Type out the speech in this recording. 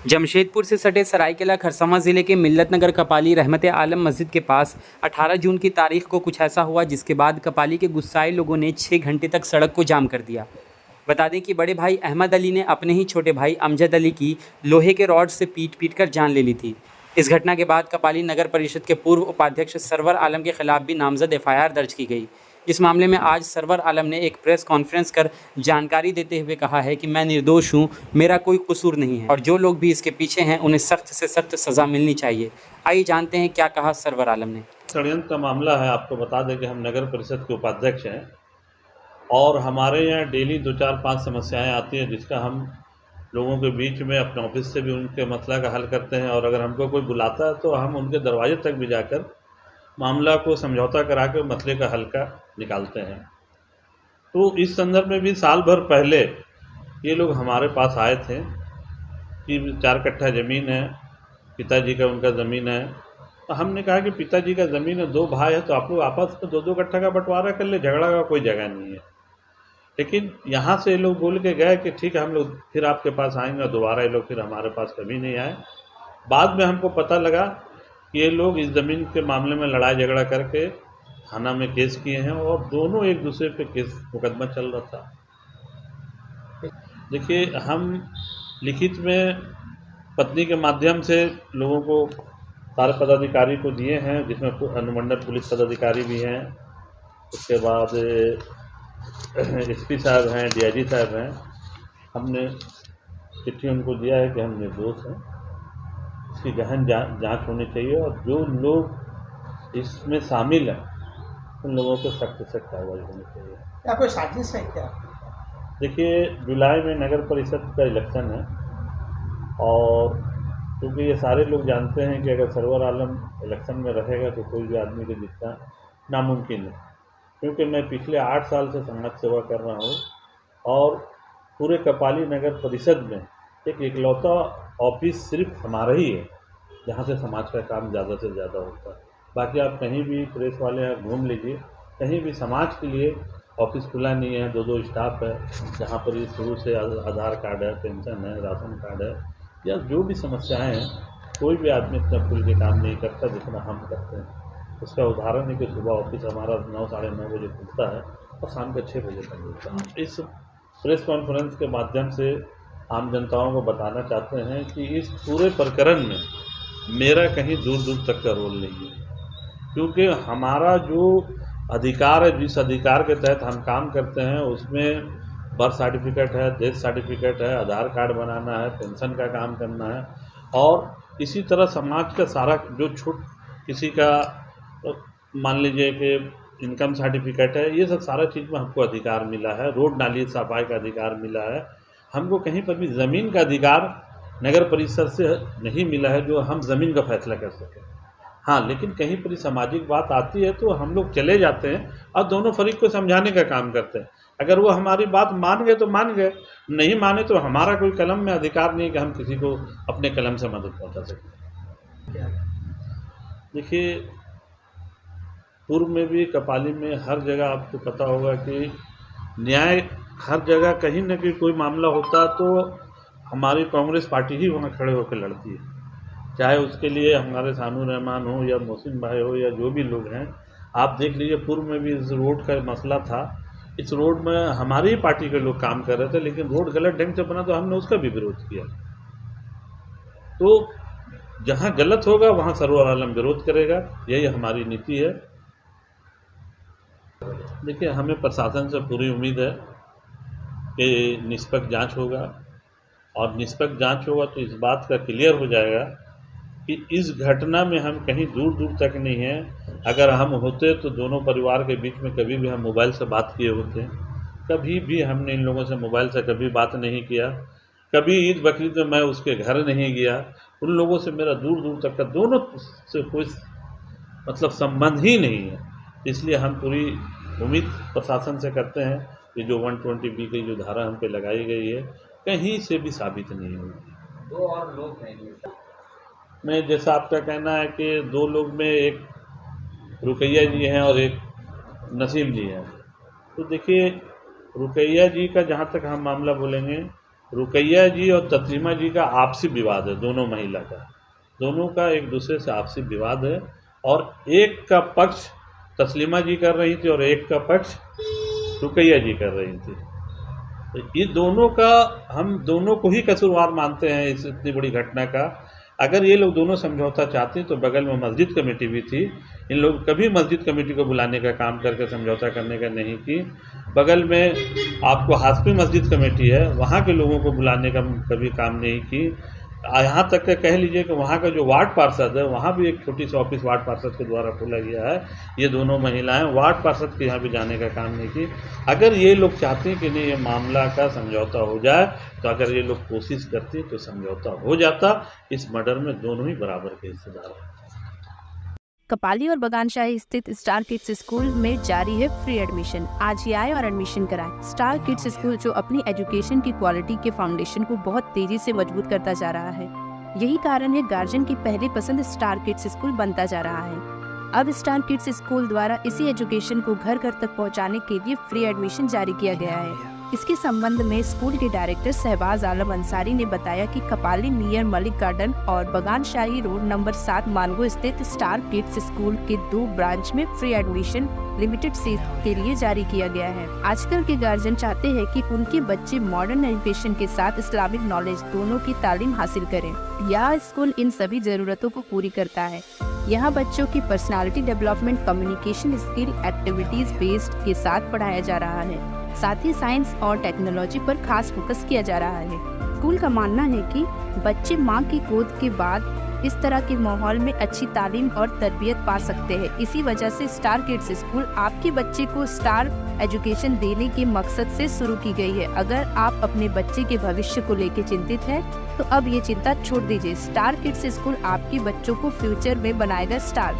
जमशेदपुर से सटे सरायकेला खरसावां जिले के मिल्लतनगर कपाली रहमत आलम मस्जिद के पास 18 जून की तारीख को कुछ ऐसा हुआ जिसके बाद कपाली के गुस्साए लोगों ने 6 घंटे तक सड़क को जाम कर दिया। बता दें कि बड़े भाई अहमद अली ने अपने ही छोटे भाई अमजद अली की लोहे के रॉड से पीट कर जान ले ली थी। इस घटना के बाद कपाली नगर परिषद के पूर्व उपाध्यक्ष सरवर आलम के खिलाफ भी नामजद एफआईआर दर्ज की गई। इस मामले में आज सरवर आलम ने एक प्रेस कॉन्फ्रेंस कर जानकारी देते हुए कहा है कि मैं निर्दोष हूं, मेरा कोई कसूर नहीं है और जो लोग भी इसके पीछे हैं उन्हें सख्त से सख्त सज़ा मिलनी चाहिए। आइए जानते हैं क्या कहा सरवर आलम ने। षड्यंत्र का मामला है। आपको बता दें कि हम नगर परिषद के उपाध्यक्ष हैं और हमारे यहाँ डेली 2-4-5 समस्याएं आती हैं जिसका हम लोगों के बीच में अपने ऑफिस से भी उनके मसला का हल करते हैं और अगर हमको कोई बुलाता है तो हम उनके दरवाजे तक भी जाकर मामला को समझौता करा के मसले का हल का निकालते हैं। तो इस संदर्भ में भी साल भर पहले ये लोग हमारे पास आए थे कि 4 कट्ठा ज़मीन है, पिताजी का उनका ज़मीन है। तो हमने कहा कि पिताजी का ज़मीन है, 2 भाई है तो आप लोग आपस में 2-2 कट्ठा का बंटवारा कर ले, झगड़ा का कोई जगह नहीं है। लेकिन यहाँ से ये लोग बोल के गए कि ठीक है हम लोग फिर आपके पास आएंगे, और दोबारा ये लोग फिर हमारे पास कभी नहीं आए। बाद में हमको पता लगा कि ये लोग इस ज़मीन के मामले में लड़ाई झगड़ा करके थाना में केस किए हैं और दोनों एक दूसरे पे केस मुकदमा चल रहा था। देखिए, हम लिखित में पत्नी के माध्यम से लोगों को सारे पदाधिकारी को दिए हैं, जिसमें अनुमंडल पुलिस पदाधिकारी भी हैं, उसके बाद एसपी साहब हैं, डीआईजी साहब हैं। हमने चिट्ठी उनको दिया है कि हम निर्दोष हैं, इसकी गहन जांच होनी चाहिए और जो लोग इसमें शामिल हैं उन लोगों को सख्त से सख्त कार्रवाई होनी चाहिए। क्या कोई साजिश है क्या? देखिए, जुलाई में नगर परिषद का इलेक्शन है और क्योंकि ये सारे लोग जानते हैं कि अगर सरवर आलम इलेक्शन में रहेगा तो कोई भी आदमी को जीतना नामुमकिन है, क्योंकि मैं पिछले 8 साल से समाज सेवा कर रहा हूँ और पूरे कपाली नगर परिषद में एक इकलौता ऑफिस सिर्फ हमारा ही है जहाँ से समाज का काम ज़्यादा से ज़्यादा होता है। बाकी आप कहीं भी प्रेस वाले यहाँ घूम लीजिए, कहीं भी समाज के लिए ऑफिस खुला नहीं है। 2-2 स्टाफ है जहाँ पर ये शुरू से आधार कार्ड है, पेंशन है, राशन कार्ड है या जो भी समस्याएं हैं, कोई भी आदमी इतना खुल के काम नहीं करता जितना हम करते हैं। उसका उदाहरण है कि सुबह ऑफिस हमारा 9-9:30 बजे खुलता है और शाम के 6 बजे तक खुलता है। इस प्रेस कॉन्फ्रेंस के माध्यम से आम जनताओं को बताना चाहते हैं कि इस पूरे प्रकरण में मेरा कहीं दूर दूर तक का रोल नहीं है, क्योंकि हमारा जो अधिकार है, जिस अधिकार के तहत हम काम करते हैं उसमें बर्थ सर्टिफिकेट है, डेथ सर्टिफिकेट है, आधार कार्ड बनाना है, पेंशन का काम करना है और इसी तरह समाज का सारा जो छूट किसी का मान लीजिए कि इनकम सर्टिफिकेट है, ये सब सारा चीज़ में हमको अधिकार मिला है। रोड नाली सफाई का अधिकार मिला है। हमको कहीं पर भी ज़मीन का अधिकार नगर परिषद से नहीं मिला है जो हम ज़मीन का फैसला कर सकें। हाँ, लेकिन कहीं पर सामाजिक बात आती है तो हम लोग चले जाते हैं और दोनों फरीक को समझाने का काम करते हैं। अगर वो हमारी बात मान गए तो मान गए, नहीं माने तो हमारा कोई कलम में अधिकार नहीं कि हम किसी को अपने कलम से मदद पहुँचा सकें। देखिए, पूर्व में भी कपाली में हर जगह आपको पता होगा कि न्याय हर जगह कहीं न कहीं कोई मामला होता तो हमारी कांग्रेस पार्टी ही वहाँ खड़े होकर लड़ती है, चाहे उसके लिए हमारे सानू रहमान हो या मोहसिन भाई हो या जो भी लोग हैं। आप देख लीजिए, पूर्व में भी इस रोड का मसला था। इस रोड में हमारी ही पार्टी के लोग काम कर रहे थे, लेकिन रोड गलत ढंग से बना तो हमने उसका भी विरोध किया। तो जहाँ गलत होगा वहाँ सरवर आलम विरोध करेगा, यही हमारी नीति है। देखिए, हमें प्रशासन से पूरी उम्मीद है कि निष्पक्ष जांच होगा और निष्पक्ष जांच होगा तो इस बात का क्लियर हो जाएगा कि इस घटना में हम कहीं दूर दूर तक नहीं हैं। अगर हम होते तो दोनों परिवार के बीच में कभी भी हम मोबाइल से बात किए होते। कभी भी हमने इन लोगों से मोबाइल से कभी बात नहीं किया। कभी ईद बकरीद में मैं उसके घर नहीं गया। उन लोगों से मेरा दूर दूर तक का दोनों से कोई मतलब संबंध ही नहीं है। इसलिए हम पूरी उम्मीद प्रशासन से करते हैं कि जो 120B की जो धारा हम पे लगाई गई है कहीं से भी साबित नहीं होगी। 2 और लोग हैं मैं जैसा आपका कहना है कि 2 लोग में एक रुकैया जी हैं और एक नसीम जी हैं। तो देखिए, रुकैया जी का जहाँ तक हम मामला बोलेंगे रुकैया जी और तस्लीमा जी का आपसी विवाद है, दोनों महिला का, दोनों का एक दूसरे से आपसी विवाद है। और एक का पक्ष तस्लीमा जी कर रही थी और एक का पक्ष रुकैया जी कर रही थी। तो ये दोनों का, हम दोनों को ही कसूरवार मानते हैं इस इतनी बड़ी घटना का। अगर ये लोग दोनों समझौता चाहते तो बगल में मस्जिद कमेटी भी थी, इन लोग कभी मस्जिद कमेटी को बुलाने का काम करके समझौता करने का नहीं की। बगल में आपको हासपी मस्जिद कमेटी है, वहाँ के लोगों को बुलाने का कभी काम नहीं की। यहाँ तक के कह लीजिए कि वहाँ का जो वार्ड पार्षद है, वहाँ भी एक छोटी सी ऑफिस वार्ड पार्षद के द्वारा खोला गया है। ये दोनों महिलाएं वार्ड पार्षद के यहाँ भी जाने का काम नहीं की। अगर ये लोग चाहते हैं कि नहीं ये मामला का समझौता हो जाए, तो अगर ये लोग कोशिश करते तो समझौता हो जाता। इस मर्डर में दोनों ही बराबर के हिस्सेदार हैं। कपाली और बगानशाही स्थित स्टार किड्स स्कूल में जारी है फ्री एडमिशन। आज ही आए और एडमिशन कराएं। स्टार किड्स स्कूल जो अपनी एजुकेशन की क्वालिटी के फाउंडेशन को बहुत तेजी से मजबूत करता जा रहा है, यही कारण है गार्जियन की पहली पसंद स्टार किड्स स्कूल बनता जा रहा है। अब स्टार किड्स स्कूल द्वारा इसी एजुकेशन को घर घर तक पहुंचाने के लिए फ्री एडमिशन जारी किया गया है। इसके संबंध में स्कूल के डायरेक्टर शहबाज आलम अंसारी ने बताया कि कपाली नियर मलिक गार्डन और बगानशाही रोड नंबर 7 मानगो स्थित स्टार किड्स स्कूल के 2 ब्रांच में फ्री एडमिशन लिमिटेड सीट के लिए जारी किया गया है। आजकल के गार्जियन चाहते हैं कि उनके बच्चे मॉडर्न एजुकेशन के साथ इस्लामिक नॉलेज दोनों की तालीम हासिल करें। यह स्कूल इन सभी जरूरतों को पूरी करता है। यहाँ बच्चों की personality development, communication skill, activities based के साथ पढ़ाया जा रहा है। साथ ही साइंस और टेक्नोलॉजी पर खास फोकस किया जा रहा है। स्कूल का मानना है कि बच्चे मां की गोद के बाद इस तरह के माहौल में अच्छी तालीम और तरबियत पा सकते हैं। इसी वजह से स्टार किड्स स्कूल आपके बच्चे को स्टार एजुकेशन देने के मकसद से शुरू की गई है। अगर आप अपने बच्चे के भविष्य को लेकर चिंतित हैं, तो अब ये चिंता छोड़ दीजिए। स्टार किड्स स्कूल आपके बच्चों को फ्यूचर में बनाएगा स्टार।